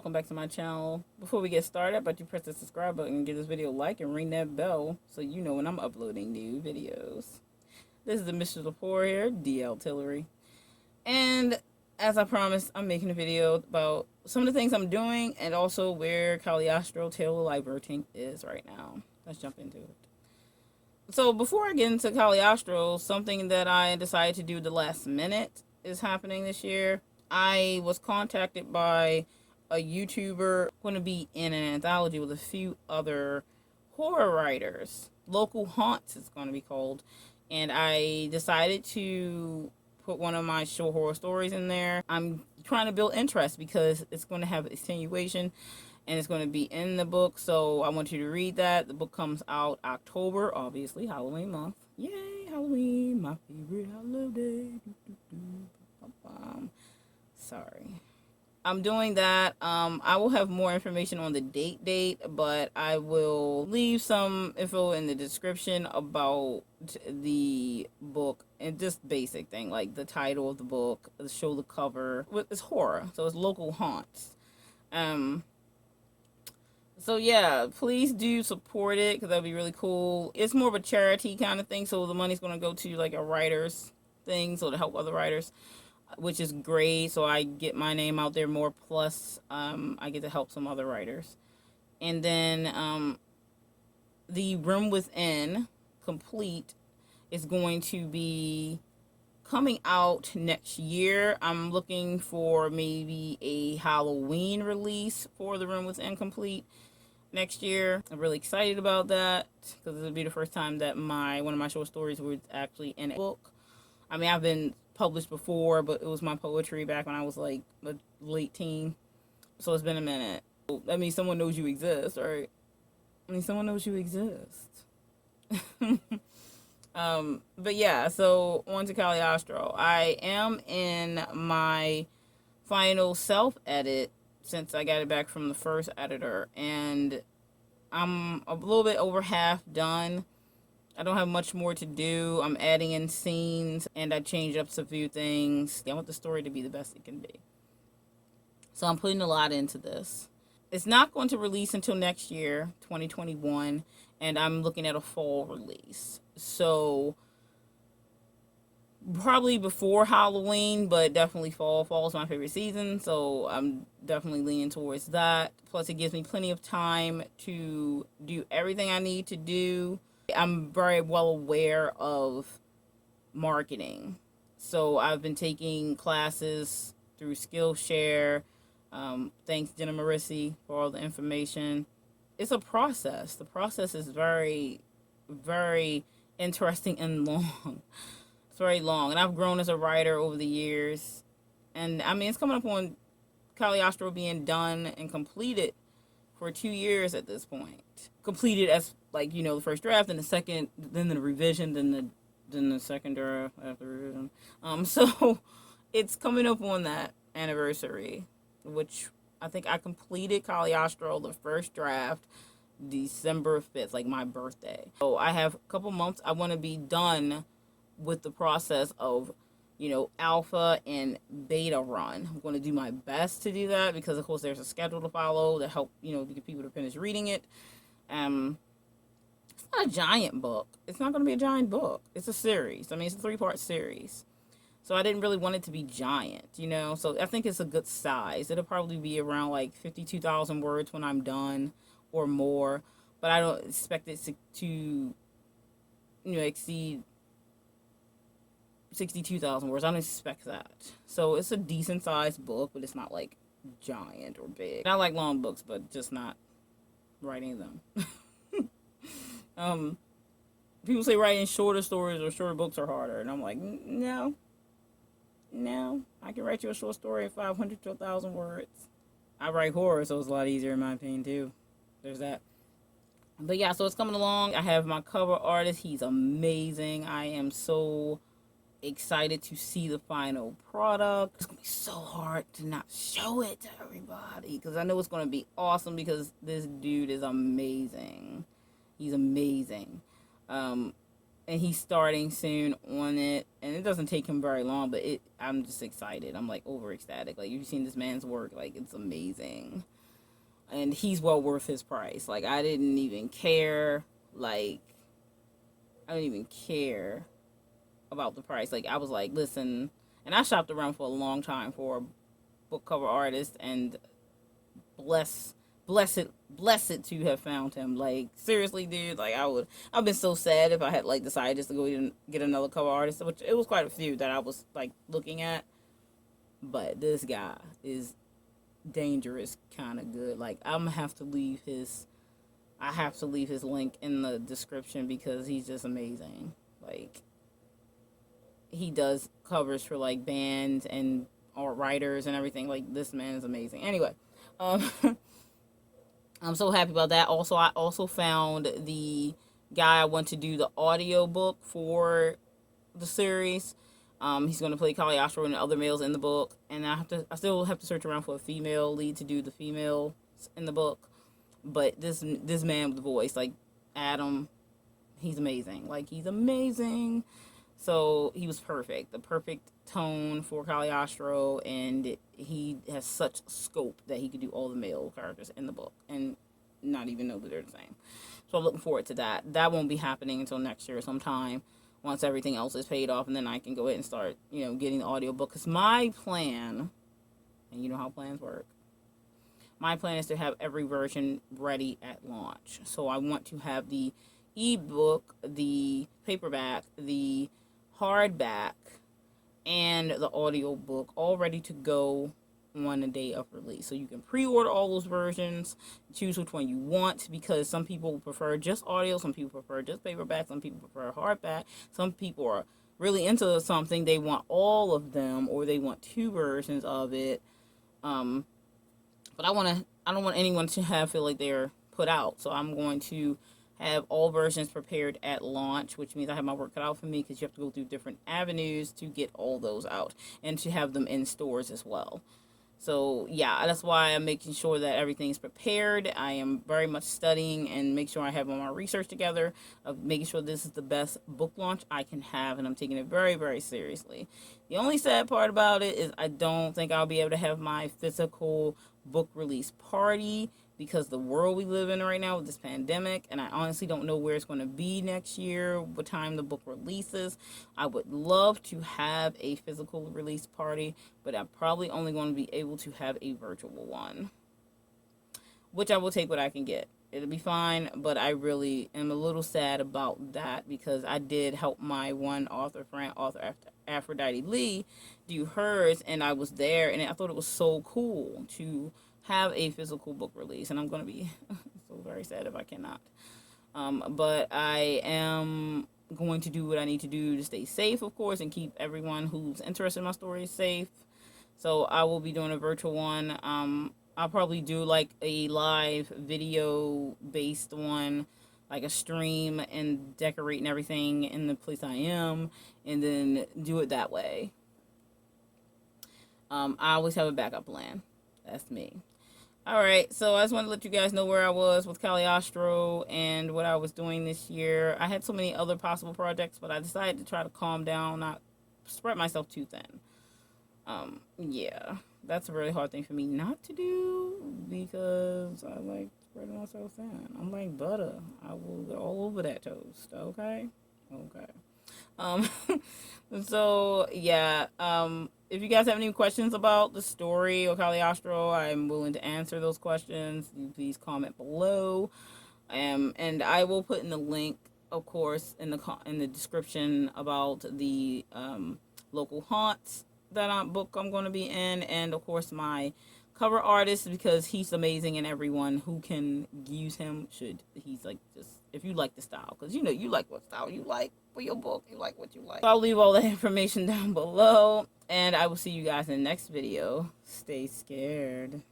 welcome back to my channel. Before we get started, I bet you press the subscribe button and give this video a like and ring that bell so you know when I'm uploading new videos. This is the Mistress of Horror here, DL Tillery. And as I promised, I'm making a video about some of the things I'm doing and also where Cali Astro Taylor Libertine is right now. Let's jump into it. So before I get into Cali Astro, something that I decided to do at the last minute is happening this year. I was contacted by a YouTuber going to be in an anthology with a few other horror writers. Local Haunts is going to be called. And I decided to put one of my short horror stories in there. I'm trying to build interest because it's going to have attenuation and it's going to be in the book. So I want you to read that. The book comes out October, obviously, Halloween month. Yay, Halloween, my favorite holiday. Sorry. I'm doing that. I will have more information on the date, but I will leave some info in the description about the book and just basic thing like the title of the book, show the cover. It's horror, so it's Local Haunts. So yeah, please do support it because that'd be really cool. It's more of a charity kind of thing, so the money's gonna go to like a writer's thing, so to help other writers, which is great. So I get my name out there more. Plus, I get to help some other writers. And then the Room Within Complete is going to be coming out next year. I'm looking for maybe a Halloween release for the Room Within Complete next year. I'm really excited about that because it'll be the first time that one of my short stories was actually in a book. I mean, I've been published before, but it was my poetry back when I was like a late teen. So it's been a minute. That means someone knows you exist, right? I mean, someone knows you exist. But yeah, so on to Cali Astro. I am in my final self-edit since I got it back from the first editor, and I'm a little bit over half done. I don't have much more to do. I'm adding in scenes, and I changed up a few things. I want the story to be the best it can be. So I'm putting a lot into this. It's not going to release until next year, 2021, and I'm looking at a fall release. So probably before Halloween, but definitely fall. Fall is my favorite season, so I'm definitely leaning towards that. Plus, it gives me plenty of time to do everything I need to do. I'm very well aware of marketing. So I've been taking classes through Skillshare. Thanks, Jenna Marissi, for all the information. It's a process. The process is very, very interesting and long. It's very long. And I've grown as a writer over the years. And I mean, it's coming up on Cali Astro being done and completed for 2 years at this point. Completed as like, you know, the first draft, then the second, then the revision, then the second draft after revision. So it's coming up on that anniversary, which I think I completed Cali Astro, the first draft, December 5th, like my birthday. So I have a couple months. I want to be done with the process of, you know, alpha and beta run. I'm going to do my best to do that because, of course, there's a schedule to follow to help, you know, get people to finish reading it. It's not a giant book. It's not going to be a giant book. It's a series. I mean, it's a 3-part series. So I didn't really want it to be giant, you know. So I think it's a good size. It'll probably be around like 52,000 words when I'm done or more. But I don't expect it to you know, exceed 62,000 words. I don't expect that. So it's a decent sized book, but it's not like giant or big. I like long books, but just not writing them. People say writing shorter stories or shorter books are harder, and I'm like, no, I can write you a short story of 500 to 1,000 words. I write horror, so it's a lot easier in my opinion too. There's that. But yeah, so it's coming along. I have my cover artist. He's amazing. I am so excited to see the final product. It's gonna be so hard to not show it to everybody because I know it's gonna be awesome because this dude is amazing. He's amazing. And and he's starting soon on it, and it doesn't take him very long, but I'm just excited. I'm like over ecstatic. Like, you've seen this man's work, like, it's amazing, and he's well worth his price. Like, I didn't even care. Like, I didn't even care about the price. Like, I was like, listen, and I shopped around for a long time for a book cover artist, and bless blessed to have found him. Like, seriously, dude, like, I've been so sad if I had like decided just to go get another cover artist, which it was quite a few that I was like looking at, but this guy is dangerous kind of good. Like, I have to leave his link in the description because he's just amazing. Like, he does covers for like bands and art writers and everything. Like, this man is amazing. Anyway, um I'm so happy about that. Also, I also found the guy I want to do the audio book for the series. He's going to play Cali Astro and other males in the book, and I still have to search around for a female lead to do the females in the book. But this man with the voice, like Adam, he's amazing. Like, he's amazing. So he was perfect, the perfect tone for Cali Astro, and he has such scope that he could do all the male characters in the book and not even know that they're the same. So I'm looking forward to that. That won't be happening until next year sometime, once everything else is paid off, and then I can go ahead and start, getting the audiobook. Because my plan, and you know how plans work, my plan is to have every version ready at launch. So I want to have the ebook, the paperback, the hardback, and the audiobook all ready to go on the day of release. So you can pre-order all those versions, choose which one you want, because some people prefer just audio, some people prefer just paperback, some people prefer hardback, some people are really into something, they want all of them, or they want two versions of it. But I don't want anyone to feel like they're put out. So I'm going to have all versions prepared at launch, which means I have my work cut out for me, because you have to go through different avenues to get all those out and to have them in stores as well. So yeah, that's why I'm making sure that everything's prepared. I am very much studying and make sure I have all my research together of making sure this is the best book launch I can have, and I'm taking it very, very seriously. The only sad part about it is I don't think I'll be able to have my physical book release party, because the world we live in right now with this pandemic, and I honestly don't know where it's going to be next year, what time the book releases. I would love to have a physical release party, but I'm probably only going to be able to have a virtual one, which I will take what I can get. It'll be fine, but I really am a little sad about that, because I did help my one author friend, author Aphrodite Lee, do hers, and I was there, and I thought it was so cool to have a physical book release, and I'm going to be so very sad if I cannot. But I am going to do what I need to do to stay safe, of course, and keep everyone who's interested in my story safe. So I will be doing a virtual one. I'll probably do like a live video based one, like a stream, and decorating everything in the place I am, and then do it that way. I always have a backup plan. That's me. Alright, so I just want to let you guys know where I was with Cali Astro and what I was doing this year. I had so many other possible projects, but I decided to try to calm down, not spread myself too thin. Yeah, that's a really hard thing for me not to do, because I like spreading myself thin. I'm like butter. I will go all over that toast, okay? Okay. So, yeah, if you guys have any questions about the story or Cali Astro, I'm willing to answer those questions. Please comment below. And I will put in the link, of course, in the description about the local haunts book I'm going to be in, and of course my cover artist, because he's amazing, and everyone who can use him should. He's like, just, if you like the style, because you like what style you like for your book, you like what you like. So I'll leave all that information down below, and I will see you guys in the next video. Stay scared.